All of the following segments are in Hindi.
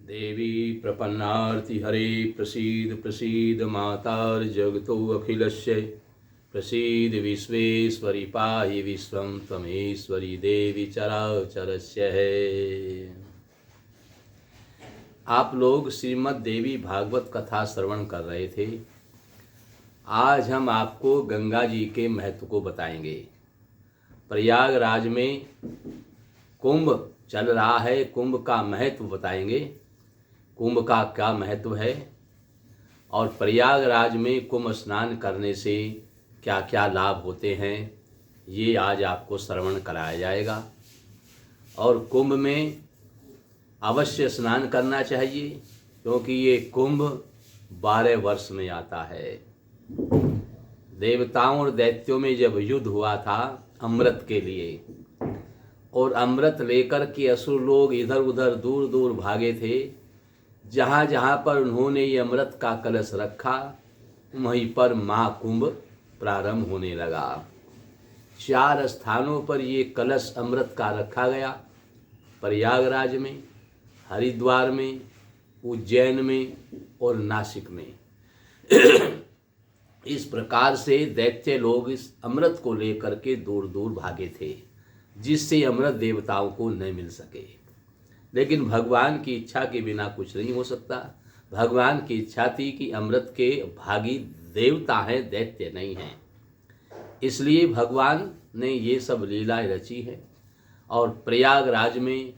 देवी प्रपन्नार्ति हरे प्रसीद प्रसीद मातार्जगतो अखिलस्य प्रसीद विश्वेश्वरी पाहि विश्वं त्वमेश्वरी देवी चराचरस्य है। आप लोग श्रीमद् देवी भागवत कथा श्रवण कर रहे थे। आज हम आपको गंगा जी के महत्व को बताएंगे। प्रयागराज में कुंभ चल रहा है, कुंभ का महत्व बताएंगे। कुंभ का क्या महत्व है और प्रयागराज में कुंभ स्नान करने से क्या क्या लाभ होते हैं, ये आज आपको श्रवण कराया जाएगा। और कुंभ में अवश्य स्नान करना चाहिए, क्योंकि ये कुंभ 12 वर्ष में आता है। देवताओं और दैत्यों में जब युद्ध हुआ था अमृत के लिए, और अमृत लेकर के असुर लोग इधर उधर दूर दूर भागे थे, जहाँ जहाँ पर उन्होंने ये अमृत का कलश रखा वहीं पर महाकुंभ प्रारंभ होने लगा। 4 स्थानों पर ये कलश अमृत का रखा गया, प्रयागराज में, हरिद्वार में, उज्जैन में और नासिक में। इस प्रकार से दैत्य लोग इस अमृत को लेकर के दूर दूर भागे थे, जिससे अमृत देवताओं को न मिल सके। लेकिन भगवान की इच्छा के बिना कुछ नहीं हो सकता। भगवान की इच्छा थी कि अमृत के भागी देवता हैं, दैत्य नहीं हैं। इसलिए भगवान ने ये सब लीलाएं रची है। और प्रयागराज में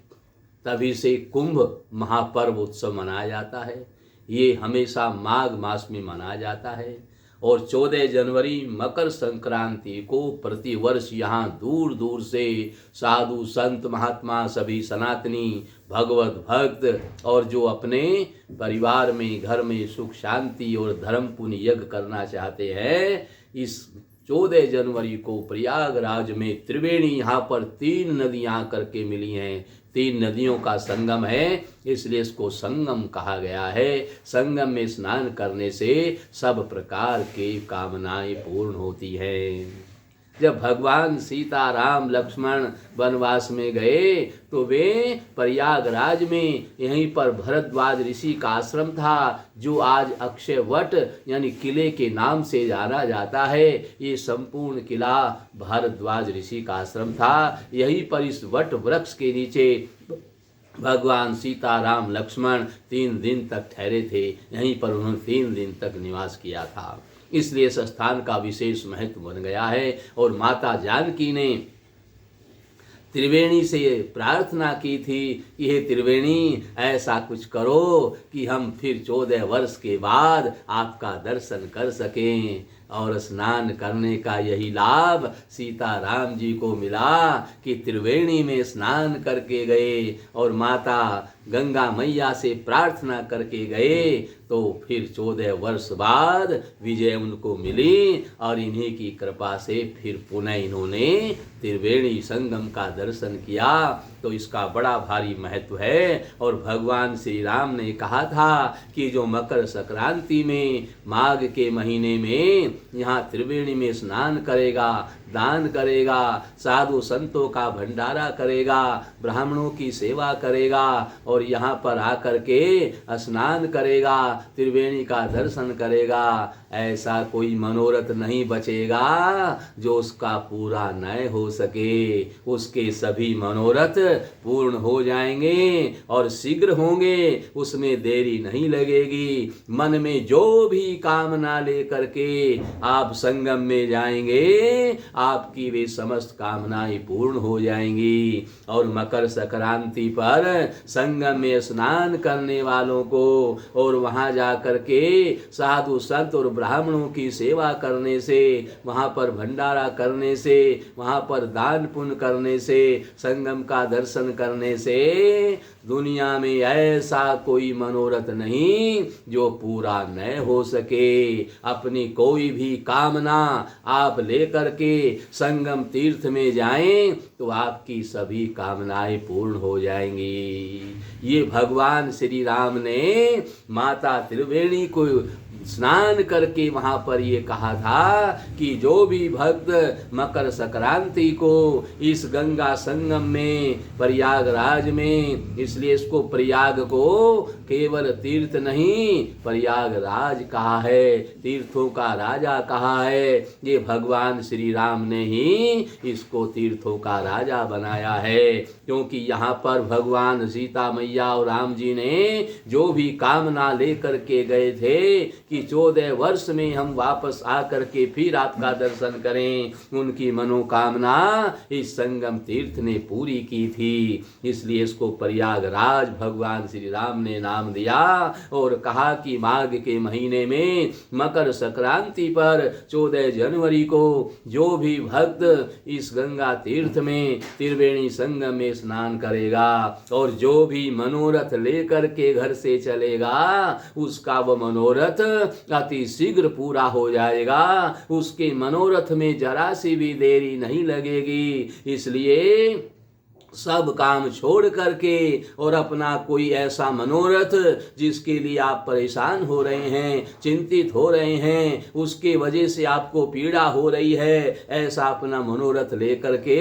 तभी से कुंभ महापर्व उत्सव मनाया जाता है। ये हमेशा माघ मास में मनाया जाता है। और 14 जनवरी मकर संक्रांति को प्रतिवर्ष यहाँ दूर दूर से साधु संत महात्मा सभी सनातनी भगवत भक्त और जो अपने परिवार में घर में सुख शांति और धर्म पुण्य यज्ञ करना चाहते हैं, इस 14 जनवरी को प्रयागराज में त्रिवेणी, यहाँ पर 3 नदियाँ करके मिली हैं, 3 नदियों का संगम है, इसलिए इसको संगम कहा गया है। संगम में स्नान करने से सब प्रकार की कामनाएं पूर्ण होती हैं। जब भगवान सीता राम लक्ष्मण वनवास में गए तो वे प्रयागराज में, यहीं पर भरद्वाज ऋषि का आश्रम था, जो आज अक्षय वट यानी किले के नाम से जाना जाता है। ये संपूर्ण किला भरद्वाज ऋषि का आश्रम था। यहीं पर इस वट वृक्ष के नीचे भगवान सीता राम लक्ष्मण 3 दिन तक ठहरे थे। यहीं पर उन्होंने 3 दिन तक निवास किया था। इसलिए इस स्थान का विशेष महत्व बन गया है। और माता जानकी ने त्रिवेणी से प्रार्थना की थी कि हे त्रिवेणी, ऐसा कुछ करो कि हम फिर 14 वर्ष के बाद आपका दर्शन कर सकें। और स्नान करने का यही लाभ सीता राम जी को मिला कि त्रिवेणी में स्नान करके गए और माता गंगा मैया से प्रार्थना करके गए, तो फिर 14 वर्ष बाद विजय उनको मिली। और इन्हीं की कृपा से फिर पुनः इन्होंने त्रिवेणी संगम का दर्शन किया। तो इसका बड़ा भारी महत्व है। और भगवान श्री राम ने कहा था कि जो मकर संक्रांति में माघ के महीने में यहाँ त्रिवेणी में स्नान करेगा, दान करेगा, साधु संतों का भंडारा करेगा, ब्राह्मणों की सेवा करेगा और यहाँ पर आकर के स्नान करेगा, त्रिवेणी का दर्शन करेगा, ऐसा कोई मनोरथ नहीं बचेगा जो उसका पूरा न हो सके। उसके सभी मनोरथ पूर्ण हो जाएंगे और शीघ्र होंगे, उसमें देरी नहीं लगेगी। मन में जो भी कामना लेकर के आप संगम में जाएंगे, आपकी वे समस्त कामनाएं पूर्ण हो जाएंगी। और मकर संक्रांति पर संगम में स्नान करने वालों को और वहां जाकर के साधु संत और ब्राह्मणों की सेवा करने से, वहां पर भंडारा करने से, वहां पर दान पुण्य करने से, संगम का दर्शन करने से दुनिया में ऐसा कोई मनोरथ नहीं जो पूरा न हो सके। अपनी कोई भी कामना आप लेकर के संगम तीर्थ में जाएं तो आपकी सभी कामनाएं पूर्ण हो जाएंगी। ये भगवान श्री राम ने माता त्रिवेणी को स्नान करके वहां पर ये कहा था कि जो भी भक्त मकर संक्रांति को इस गंगा संगम में प्रयागराज में, इसलिए इसको प्रयाग को केवल तीर्थ नहीं प्रयागराज कहा है, तीर्थों का राजा कहा है। ये भगवान श्री राम ने ही इसको तीर्थों का राजा बनाया है, क्योंकि यहाँ पर भगवान सीता मैया और राम जी ने जो भी कामना लेकर के गए थे कि 14 वर्ष में हम वापस आकर के फिर आपका दर्शन करें, उनकी मनोकामना इस संगम तीर्थ ने पूरी की थी। इसलिए इसको प्रयागराज भगवान श्री राम ने नाम दिया और कहा कि माघ के महीने में मकर संक्रांति पर 14 जनवरी को जो भी भक्त इस गंगा तीर्थ में त्रिवेणी संगम में स्नान करेगा और जो भी मनोरथ लेकर के घर से चलेगा, उसका वह मनोरथ अति शीघ्र पूरा हो जाएगा, उसके मनोरथ में जरा सी भी देरी नहीं लगेगी। इसलिए सब काम छोड़ करके और अपना कोई ऐसा मनोरथ जिसके लिए आप परेशान हो रहे हैं, चिंतित हो रहे हैं, उसके वजह से आपको पीड़ा हो रही है, ऐसा अपना मनोरथ लेकर के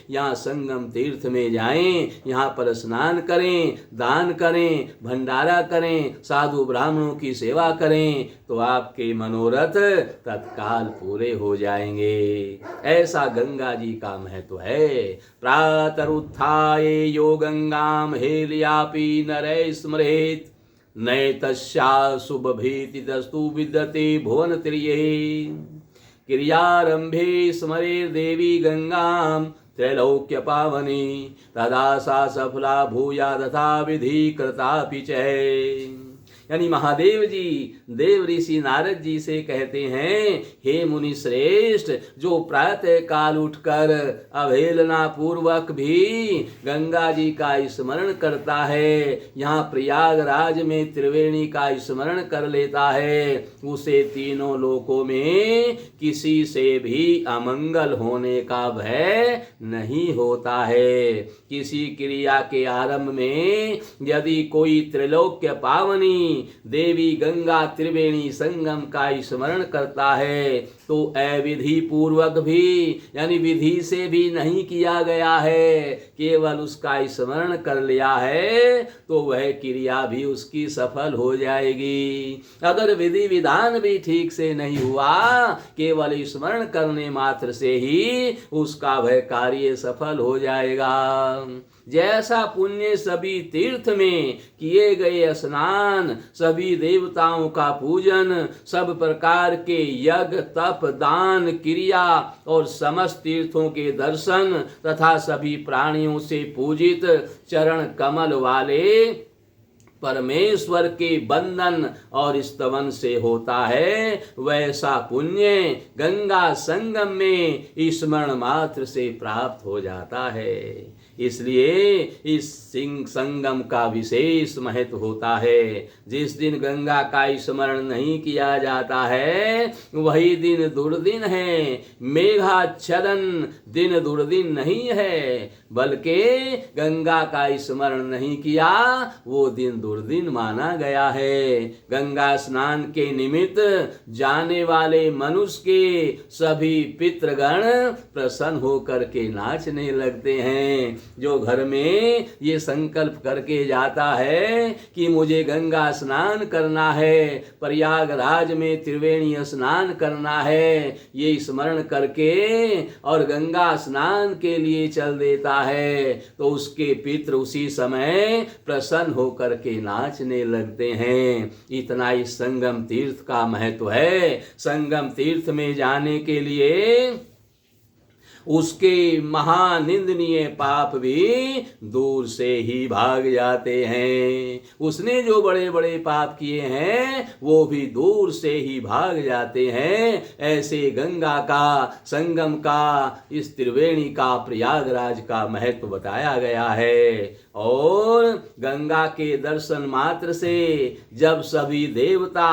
यहाँ संगम तीर्थ में जाएं, यहाँ पर स्नान करें, दान करें, भंडारा करें, साधु ब्राह्मणों की सेवा करें, तो आपके मनोरथ तत्काल पूरे हो जाएंगे। ऐसा गंगा जी का महत्व है। प्रातरुत्थाय यो गंगाम हेलियापि नरै स्मरेत् नैतस्या शुभभीति दस्तु विद्यते भुवन त्रिये क्रियारंभे स्मरे देवी गंगाम त्रैलोक्य पावनी तदा सा सफला भूया तथा विधि कृतापि च। यानी महादेव जी देव ऋषि नारद जी से कहते हैं, हे मुनि श्रेष्ठ, जो प्रातः काल उठकर अवहेलना पूर्वक भी गंगा जी का स्मरण करता है, यहाँ प्रयागराज में त्रिवेणी का स्मरण कर लेता है, उसे तीनों लोकों में किसी से भी अमंगल होने का भय नहीं होता है। किसी क्रिया के आरंभ में यदि कोई त्रिलोक्य पावनी देवी गंगा त्रिवेणी संगम का स्मरण करता है तो अविधि पूर्वक भी, यानी विधि से भी नहीं किया गया है, केवल उसका स्मरण कर लिया है तो वह क्रिया भी उसकी सफल हो जाएगी। अगर विधि विधान भी ठीक से नहीं हुआ, केवल स्मरण करने मात्र से ही उसका वह कार्य सफल हो जाएगा। जैसा पुण्य सभी तीर्थ में किए गए स्नान, सभी देवताओं का पूजन, सब प्रकार के यज्ञ तप दान क्रिया और समस्त तीर्थों के दर्शन तथा सभी प्राणियों से पूजित चरण कमल वाले परमेश्वर के बंधन और स्तवन से होता है, वैसा पुण्य गंगा संगम में स्मरण मात्र से प्राप्त हो जाता है। इसलिए इस संगम का विशेष महत्व होता है। जिस दिन गंगा का स्मरण नहीं किया जाता है वही दिन दुर्दिन है। मेघाच्छदन दिन दुर्दिन नहीं है, बल्कि गंगा का स्मरण नहीं किया वो दिन दुर्दिन माना गया है। गंगा स्नान के निमित्त जाने वाले मनुष्य के सभी पितृगण प्रसन्न होकर के नाचने लगते हैं। जो घर में ये संकल्प करके जाता है कि मुझे गंगा स्नान करना है, प्रयागराज में त्रिवेणी स्नान करना है, ये स्मरण करके और गंगा स्नान के लिए चल देता है तो उसके पितृ उसी समय प्रसन्न होकर के नाचने लगते हैं। इतना इस संगम तीर्थ का महत्व है। संगम तीर्थ में जाने के लिए उसके महानिंदनीय पाप भी दूर से ही भाग जाते हैं। उसने जो बड़े बड़े पाप किए हैं वो भी दूर से ही भाग जाते हैं। ऐसे गंगा का संगम का, इस त्रिवेणी का, प्रयागराज का महत्व बताया गया है। और गंगा के दर्शन मात्र से जब सभी देवता,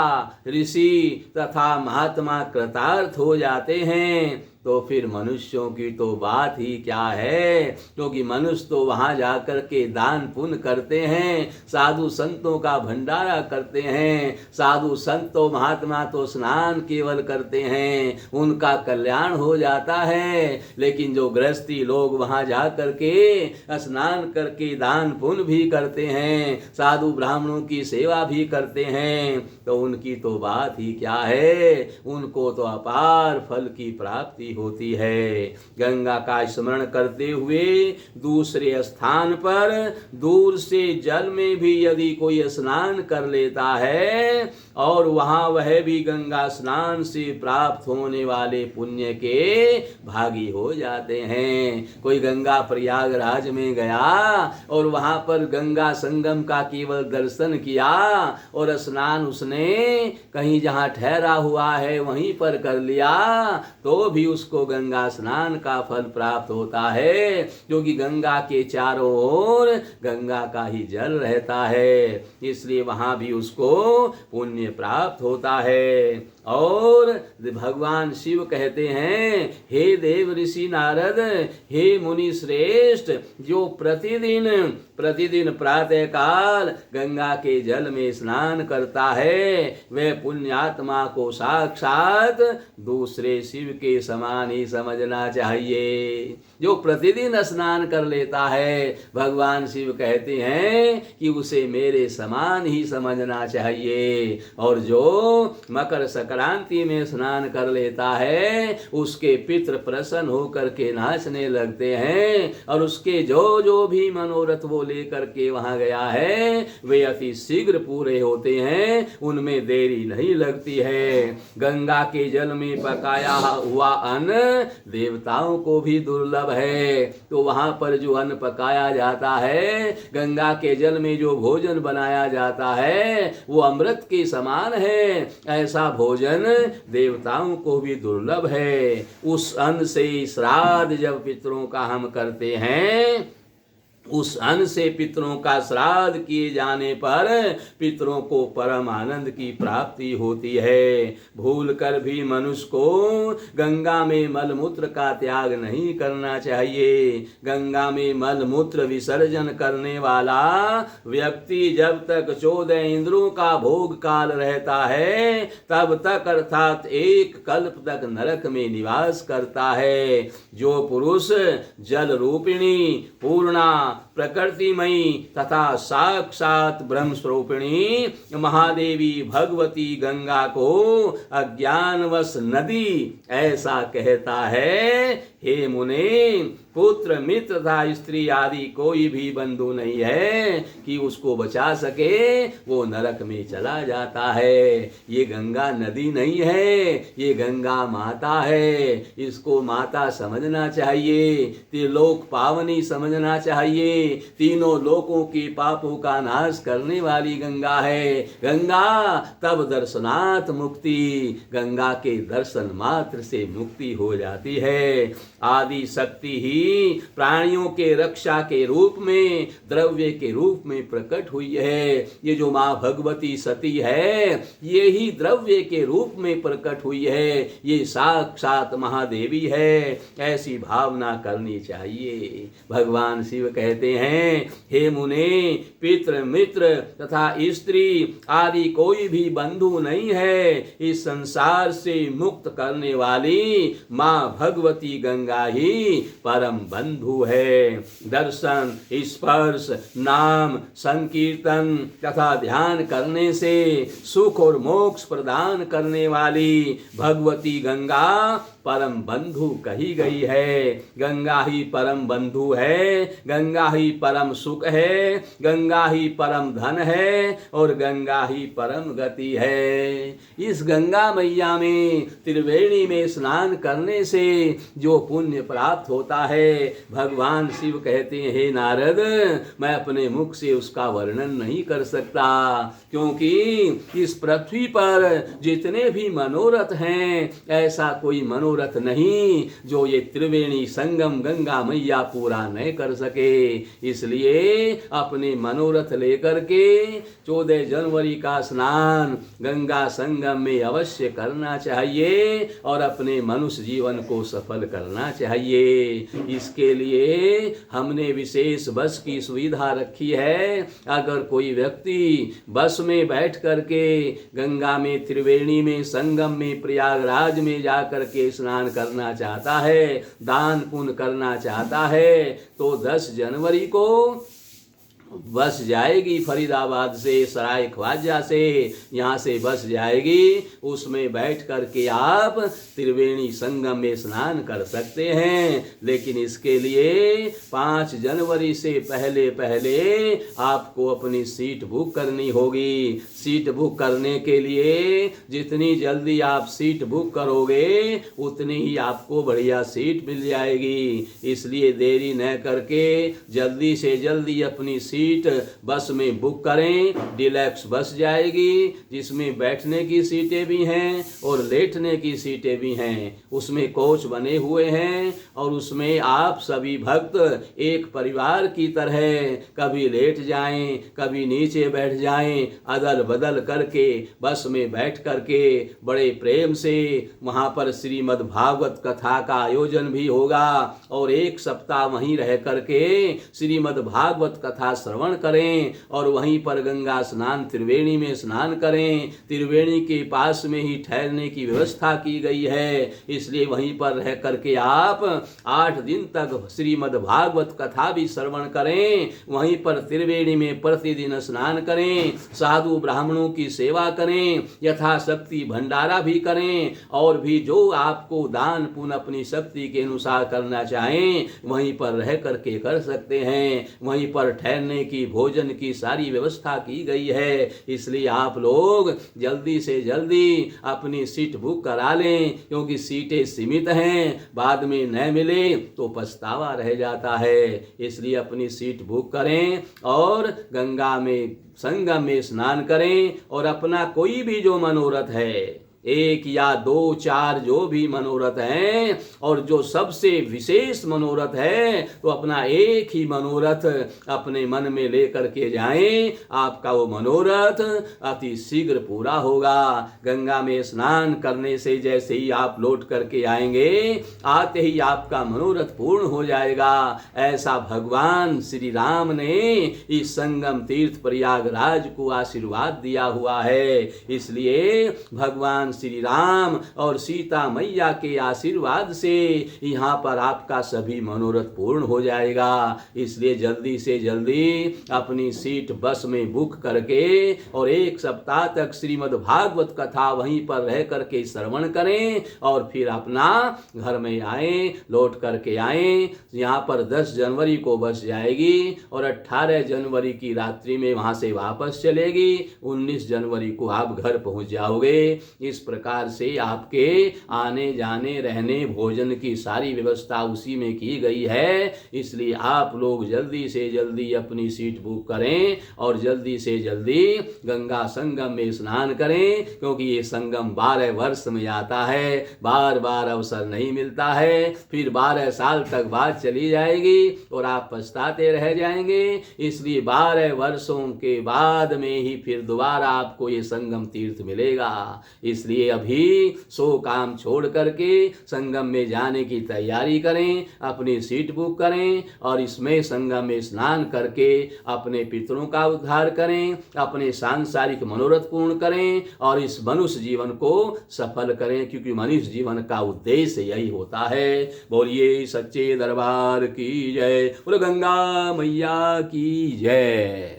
ऋषि तथा महात्मा कृतार्थ हो जाते हैं तो फिर मनुष्यों की तो बात ही क्या है, क्योंकि मनुष्य तो वहां जाकर के दान पुण्य करते हैं, साधु संतों का भंडारा करते हैं, साधु संतों महात्मा तो स्नान केवल करते हैं, उनका कल्याण हो जाता है। लेकिन जो गृहस्थी लोग वहां जाकर के स्नान करके दान पुण्य भी करते हैं, साधु ब्राह्मणों की सेवा भी करते हैं, तो उनकी तो बात ही क्या है, उनको तो अपार फल की प्राप्ति होती है। गंगा का स्मरण करते हुए दूसरे स्थान पर दूर से जल में भी यदि कोई स्नान कर लेता है और वहां वह भी गंगा स्नान से प्राप्त होने वाले पुण्य के भागी हो जाते हैं। कोई गंगा प्रयागराज में गया और वहां पर गंगा संगम का केवल दर्शन किया और स्नान उसने कहीं जहां ठहरा हुआ है वहीं पर कर लिया, तो भी उसको गंगा स्नान का फल प्राप्त होता है, क्योंकि गंगा के चारों ओर गंगा का ही जल रहता है, इसलिए वहां भी उसको पुण्य प्राप्त होता है। और भगवान शिव कहते हैं, हे देव ऋषि नारद, हे मुनि श्रेष्ठ, जो प्रतिदिन प्रातः काल गंगा के जल में स्नान करता है वह पुण्यात्मा को साक्षात दूसरे शिव के समान ही समझना चाहिए। जो प्रतिदिन स्नान कर लेता है, भगवान शिव कहते हैं कि उसे मेरे समान ही समझना चाहिए। और जो मकर संक्रांति में स्नान कर लेता है उसके पितृ प्रसन्न होकर के नाचने लगते हैं और उसके जो भी मनोरथ वो लेकर के वहां गया है वे अति शीघ्र पूरे होते हैं, उनमें देरी नहीं लगती है। गंगा के जल में पकाया हुआ अन्न देवताओं को भी दुर्लभ है, तो वहां पर जो अन्न पकाया जाता है, गंगा के जल में जो भोजन बनाया जाता है वो अमृत के समान है। ऐसा भोजन देवताओं को भी दुर्लभ है। उस अन्न से श्राद्ध जब पितरों का हम करते हैं, उस अन्न से पितरों का श्राद्ध किए जाने पर पितरों को परम आनंद की प्राप्ति होती है। भूल कर भी मनुष्य को गंगा में मलमूत्र का त्याग नहीं करना चाहिए। गंगा में मलमूत्र विसर्जन करने वाला व्यक्ति जब तक 14 इंद्रों का भोग काल रहता है तब तक अर्थात एक कल्प तक नरक में निवास करता है। जो पुरुष जल रूपिणी पूर्णा प्रकृतिमयी तथा साक्षात ब्रह्म स्वरूपिणी महादेवी भगवती गंगा को अज्ञानवश नदी ऐसा कहता है, हे मुने, पुत्र मित्र तथा स्त्री आदि कोई भी बंधु नहीं है कि उसको बचा सके, वो नरक में चला जाता है। ये गंगा नदी नहीं है, ये गंगा माता है। इसको माता समझना चाहिए, त्रिलोक पावनी समझना चाहिए। तीनों लोकों के पापों का नाश करने वाली गंगा है। गंगा तब दर्शनात् मुक्ति, गंगा के दर्शन मात्र से मुक्ति हो जाती है। आदि शक्ति ही प्राणियों के रक्षा के रूप में, द्रव्य के रूप में प्रकट हुई है। ये जो माँ भगवती सती है ये ही द्रव्य के रूप में प्रकट हुई है, ये साक्षात महादेवी है। ऐसी भावना करनी चाहिए। भगवान शिव कहते हैं, हे मुने, पितृ मित्र तथा स्त्री आदि कोई भी बंधु नहीं है। इस संसार से मुक्त करने वाली माँ भगवती गंगा ही परम बंधु है। दर्शन, स्पर्श, नाम, संकीर्तन तथा ध्यान करने से सुख और मोक्ष प्रदान करने वाली भगवती गंगा परम बंधु कही गई है। गंगा ही परम बंधु है, गंगा ही परम सुख है, गंगा ही परम धन है और गंगा ही परम गति है। इस गंगा मैया में त्रिवेणी में स्नान करने से जो पुण्य प्राप्त होता है। भगवान शिव कहते हैं, हे नारद, मैं अपने मुख से उसका वर्णन नहीं कर सकता, क्योंकि इस पृथ्वी पर जितने भी मनोरथ हैं, ऐसा कोई मनोरथ नहीं जो ये त्रिवेणी संगम गंगा मैया पूरा नहीं कर सके। इसलिए अपने मनोरथ लेकर के 14 जनवरी का स्नान गंगा संगम में अवश्य करना चाहिए और अपने मनुष्य जीवन को सफल करना चाहिए। इसके लिए हमने विशेष बस की सुविधा रखी है। अगर कोई व्यक्ति बस में बैठ करके गंगा में, त्रिवेणी में, संगम में, प्रयागराज में जाकर के स्नान करना चाहता है, दान पुण्य करना चाहता है, तो 10 जनवरी को बस जाएगी फरीदाबाद से, सराय ख्वाजा से, यहाँ से बस जाएगी, उसमें बैठ करके आप त्रिवेणी संगम में स्नान कर सकते हैं। लेकिन इसके लिए 5 जनवरी से पहले पहले आपको अपनी सीट बुक करनी होगी। सीट बुक करने के लिए जितनी जल्दी आप सीट बुक करोगे उतनी ही आपको बढ़िया सीट मिल जाएगी। इसलिए देरी न करके जल्दी से जल्दी अपनी सीट बस में बुक करें। डिलक्स बस जाएगी जिसमें बैठने की सीटें भी हैं और लेटने की सीटें भी हैं। उसमें कोच बने हुए हैं और उसमें आप सभी भक्त एक परिवार की तरह कभी लेट जाएं, कभी नीचे बैठ जाएं, अदल बदल करके बस में बैठ करके बड़े प्रेम से वहां पर श्रीमद् भागवत कथा का आयोजन भी होगा और 1 सप्ताह वहीं रह करके श्रीमद् भागवत कथा श्रवण करें और वहीं पर गंगा स्नान त्रिवेणी में स्नान करें। त्रिवेणी के पास में ही ठहरने की व्यवस्था की गई है, इसलिए वहीं पर रह करके आप 8 दिन तक श्रीमद् भागवत कथा भी श्रवण करें। वहीं पर त्रिवेणी में प्रतिदिन स्नान करें, साधु ब्राह्मणों की सेवा करें, यथाशक्ति भंडारा भी करें और भी जो आपको दान पुण्य अपनी शक्ति के अनुसार करना चाहें वहीं पर रह करके कर सकते हैं। वहीं पर ठहरने की, भोजन की सारी व्यवस्था की गई है। इसलिए आप लोग जल्दी से जल्दी अपनी सीट बुक करा लें, क्योंकि सीटें सीमित हैं, बाद में न मिले तो पछतावा रह जाता है। इसलिए अपनी सीट बुक करें और गंगा में, संगम में स्नान करें और अपना कोई भी जो मनोरथ है, 1 या 2, 4 जो भी मनोरथ हैं, और जो सबसे विशेष मनोरथ है तो अपना एक ही मनोरथ अपने मन में लेकर के जाएं। आपका वो मनोरथ अति शीघ्र पूरा होगा। गंगा में स्नान करने से जैसे ही आप लौट करके आएंगे, आते ही आपका मनोरथ पूर्ण हो जाएगा। ऐसा भगवान श्री राम ने इस संगम तीर्थ प्रयागराज को आशीर्वाद दिया हुआ है। इसलिए भगवान श्री राम और सीता मैया के आशीर्वाद से यहाँ पर आपका सभी मनोरथ पूर्ण हो जाएगा। इसलिए जल्दी से जल्दी अपनी सीट बस में बुक करके और 1 सप्ताह तक श्रीमद् भागवत कथा वहीं पर रह करके श्रवण करें और फिर अपना घर में आए, लौट करके आए। यहाँ पर 10 जनवरी को बस जाएगी और 18 जनवरी की रात्रि में वहां से वापस चलेगी। 19 जनवरी को आप घर पहुंच जाओगे। इस प्रकार से आपके आने जाने, रहने, भोजन की सारी व्यवस्था उसी में की गई है। इसलिए आप लोग जल्दी से जल्दी अपनी सीट बुक करें और जल्दी से जल्दी गंगा संगम में स्नान करें, क्योंकि ये संगम 12 वर्ष में आता है, बार बार अवसर नहीं मिलता है। फिर 12 साल तक बात चली जाएगी और आप पछताते रह जाएंगे। इसलिए 12 वर्षों के बाद में ही फिर दोबारा आपको ये संगम तीर्थ मिलेगा। इसलिए अभी सो काम छोड़ करके संगम में जाने की तैयारी करें, अपनी सीट बुक करें और इसमें संगम में स्नान करके अपने पितरों का उद्धार करें, अपने सांसारिक मनोरथ पूर्ण करें और इस मनुष्य जीवन को सफल करें, क्योंकि मनुष्य जीवन का उद्देश्य यही होता है। बोलिए सच्चे दरबार की जय, बोलो गंगा मैया की जय।